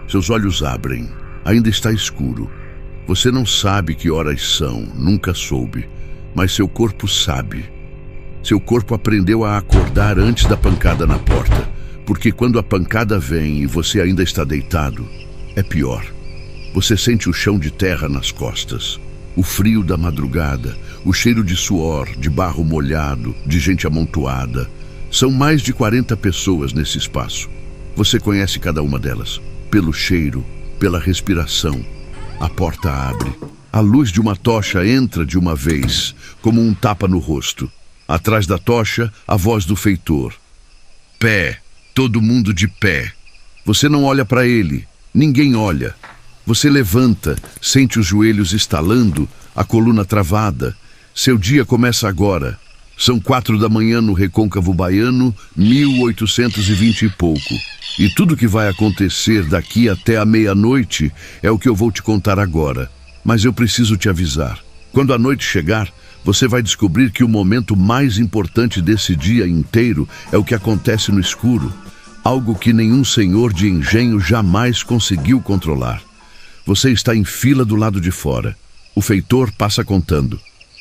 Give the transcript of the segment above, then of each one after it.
Seus olhos abrem. Ainda está escuro. Você não sabe que horas são, nunca soube, mas seu corpo sabe. Seu corpo aprendeu a acordar antes da pancada na porta, porque quando a pancada vem e você ainda está deitado, é pior. Você sente o chão de terra nas costas, o frio da madrugada, o cheiro de suor, de barro molhado, de gente amontoada. São mais de 40 pessoas nesse espaço. Você conhece cada uma delas, pelo cheiro, pela respiração. A porta abre. A luz de uma tocha entra de uma vez, como um tapa no rosto. Atrás da tocha, a voz do feitor. Pé, todo mundo de pé. Você não olha para ele, ninguém olha. Você levanta, sente os joelhos estalando, a coluna travada. Seu dia começa agora. São 4 da manhã no Recôncavo Baiano, 1820 e pouco. E tudo que vai acontecer daqui até a meia-noite é o que eu vou te contar agora. Mas eu preciso te avisar. Quando a noite chegar, você vai descobrir que o momento mais importante desse dia inteiro é o que acontece no escuro. Algo que nenhum senhor de engenho jamais conseguiu controlar. Você está em fila do lado de fora. O feitor passa contando.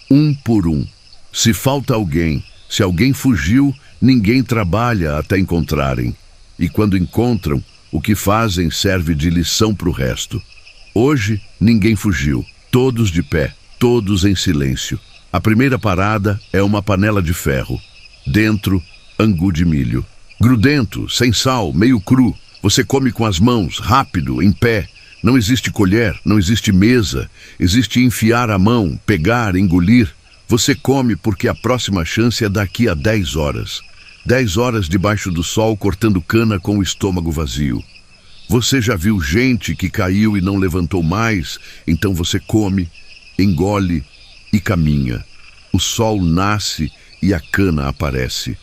Um por um. Se falta alguém, se alguém fugiu, ninguém trabalha até encontrarem. E quando encontram, o que fazem serve de lição para o resto. Hoje, ninguém fugiu. Todos de pé, todos em silêncio. A primeira parada é uma panela de ferro. Dentro, angu de milho. Grudento, sem sal, meio cru. Você come com as mãos, rápido, em pé. Não existe colher, não existe mesa. Existe enfiar a mão, pegar, engolir. Você come porque a próxima chance é daqui a 10 horas. 10 horas debaixo do sol cortando cana com o estômago vazio. Você já viu gente que caiu e não levantou mais? Então você come, engole e caminha. O sol nasce e a cana aparece.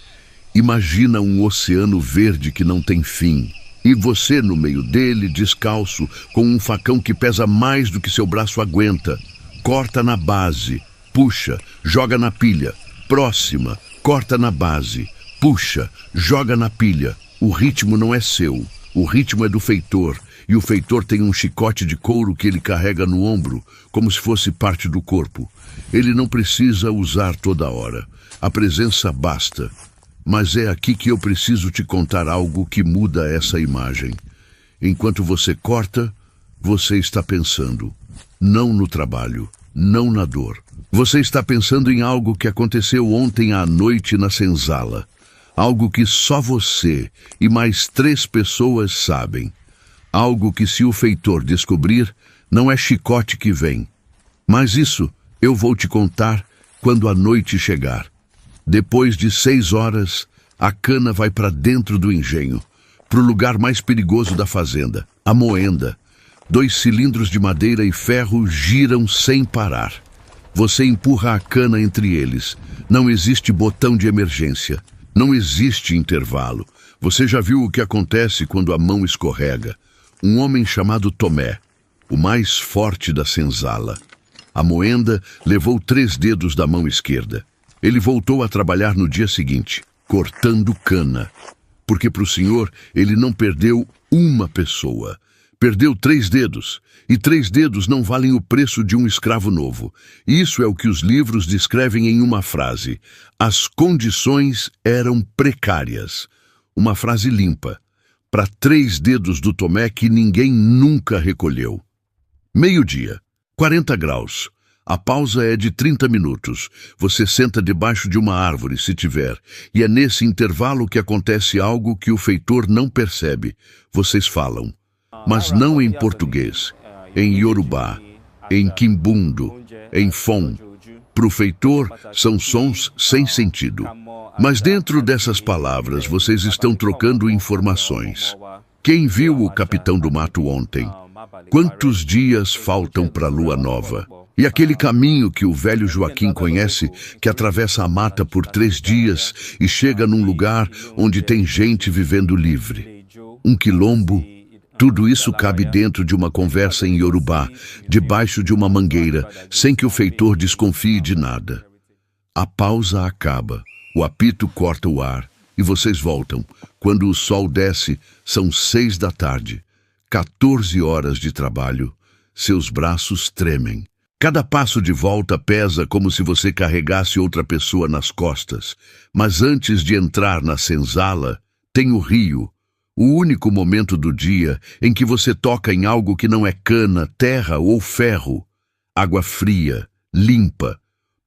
Imagina um oceano verde que não tem fim. E você no meio dele, descalço, com um facão que pesa mais do que seu braço aguenta. Corta na base, puxa, joga na pilha. Próxima, corta na base. Puxa, joga na pilha. O ritmo não é seu. O ritmo é do feitor. E o feitor tem um chicote de couro que ele carrega no ombro, como se fosse parte do corpo. Ele não precisa usar toda hora. A presença basta. Mas é aqui que eu preciso te contar algo que muda essa imagem. Enquanto você corta, você está pensando. Não no trabalho, não na dor. Você está pensando em algo que aconteceu ontem à noite na senzala. Algo que só você e mais 3 pessoas sabem. Algo que, se o feitor descobrir, não é chicote que vem. Mas isso eu vou te contar quando a noite chegar. Depois de 6 horas, a cana vai para dentro do engenho, para o lugar mais perigoso da fazenda, a moenda. 2 cilindros de madeira e ferro giram sem parar. Você empurra a cana entre eles. Não existe botão de emergência. Não existe intervalo. Você já viu o que acontece quando a mão escorrega. Um homem chamado Tomé, o mais forte da senzala. A moenda levou 3 dedos da mão esquerda. Ele voltou a trabalhar no dia seguinte, cortando cana. Porque para o senhor, ele não perdeu uma pessoa. Perdeu 3 dedos. E 3 dedos não valem o preço de um escravo novo. Isso é o que os livros descrevem em uma frase. As condições eram precárias. Uma frase limpa. Para 3 dedos do Tomé que ninguém nunca recolheu. Meio-dia. 40 graus. A pausa é de 30 minutos. Você senta debaixo de uma árvore, se tiver. E é nesse intervalo que acontece algo que o feitor não percebe. Vocês falam. Mas não em português. Em Yorubá, em Quimbundo, em Fon. Para o feitor, são sons sem sentido. Mas dentro dessas palavras, vocês estão trocando informações. Quem viu o Capitão do Mato ontem? Quantos dias faltam para a lua nova? E aquele caminho que o velho Joaquim conhece, que atravessa a mata por 3 dias e chega num lugar onde tem gente vivendo livre. Um quilombo. Tudo isso cabe dentro de uma conversa em Yorubá, debaixo de uma mangueira, sem que o feitor desconfie de nada. A pausa acaba, o apito corta o ar e vocês voltam. Quando o sol desce, são 6 da tarde. 14 horas de trabalho. Seus braços tremem. Cada passo de volta pesa como se você carregasse outra pessoa nas costas. Mas antes de entrar na senzala, tem o rio, o único momento do dia em que você toca em algo que não é cana, terra ou ferro. Água fria, limpa.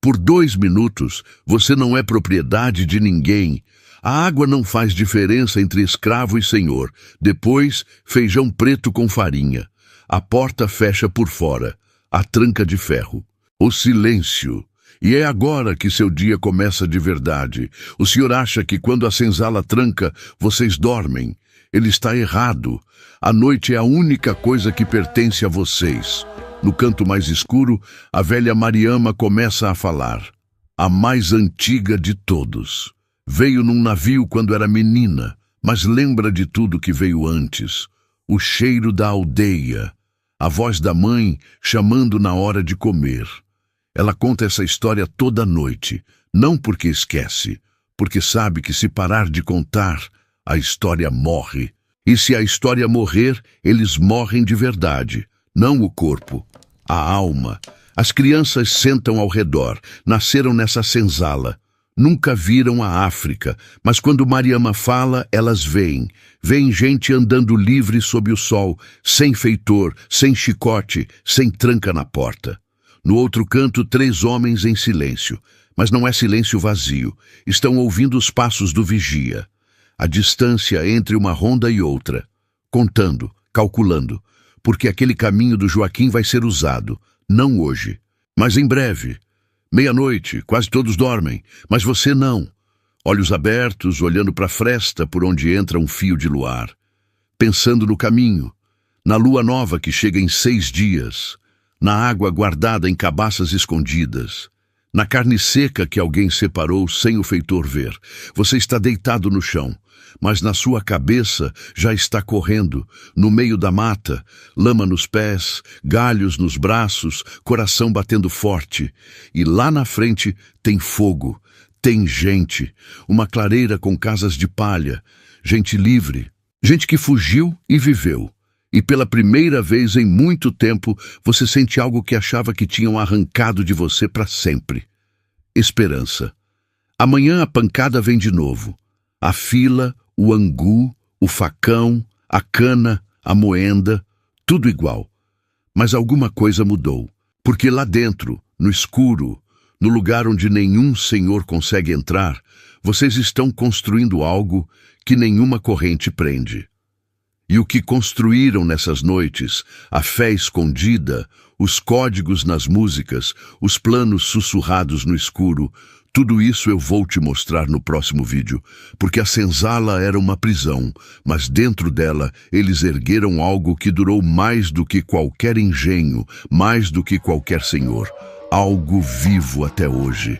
Por 2 minutos, você não é propriedade de ninguém. A água não faz diferença entre escravo e senhor. Depois, feijão preto com farinha. A porta fecha por fora. A tranca de ferro. O silêncio. E é agora que seu dia começa de verdade. O senhor acha que quando a senzala tranca, vocês dormem. Ele está errado. A noite é a única coisa que pertence a vocês. No canto mais escuro, a velha Mariama começa a falar. A mais antiga de todos. Veio num navio quando era menina, mas lembra de tudo que veio antes. O cheiro da aldeia. A voz da mãe chamando na hora de comer. Ela conta essa história toda noite, não porque esquece, porque sabe que se parar de contar, a história morre. E se a história morrer, eles morrem de verdade, não o corpo, a alma. As crianças sentam ao redor, nasceram nessa senzala. Nunca viram a África, mas quando Mariama fala, elas veem. Veem gente andando livre sob o sol, sem feitor, sem chicote, sem tranca na porta. No outro canto, 3 homens em silêncio. Mas não é silêncio vazio. Estão ouvindo os passos do vigia. A distância entre uma ronda e outra. Contando, calculando. Porque aquele caminho do Joaquim vai ser usado. Não hoje, mas em breve. 00:30, quase todos dormem, mas você não. Olhos abertos, olhando para a fresta por onde entra um fio de luar. Pensando no caminho, na lua nova que chega em 6 dias, na água guardada em cabaças escondidas, na carne seca que alguém separou sem o feitor ver. Você está deitado no chão, mas na sua cabeça já está correndo, no meio da mata, lama nos pés, galhos nos braços, coração batendo forte. E lá na frente tem fogo, tem gente, uma clareira com casas de palha, gente livre, gente que fugiu e viveu. E pela primeira vez em muito tempo, você sente algo que achava que tinham arrancado de você para sempre. Esperança. Amanhã a pancada vem de novo. A fila, o angu, o facão, a cana, a moenda, tudo igual. Mas alguma coisa mudou. Porque lá dentro, no escuro, no lugar onde nenhum senhor consegue entrar, vocês estão construindo algo que nenhuma corrente prende. E o que construíram nessas noites, a fé escondida, os códigos nas músicas, os planos sussurrados no escuro, tudo isso eu vou te mostrar no próximo vídeo, porque a senzala era uma prisão, mas dentro dela eles ergueram algo que durou mais do que qualquer engenho, mais do que qualquer senhor, algo vivo até hoje.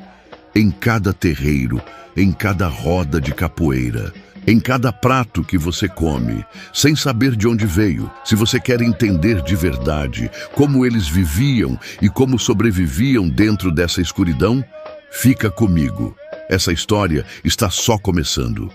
Em cada terreiro, em cada roda de capoeira, em cada prato que você come, sem saber de onde veio. Se você quer entender de verdade como eles viviam e como sobreviviam dentro dessa escuridão, fica comigo. Essa história está só começando.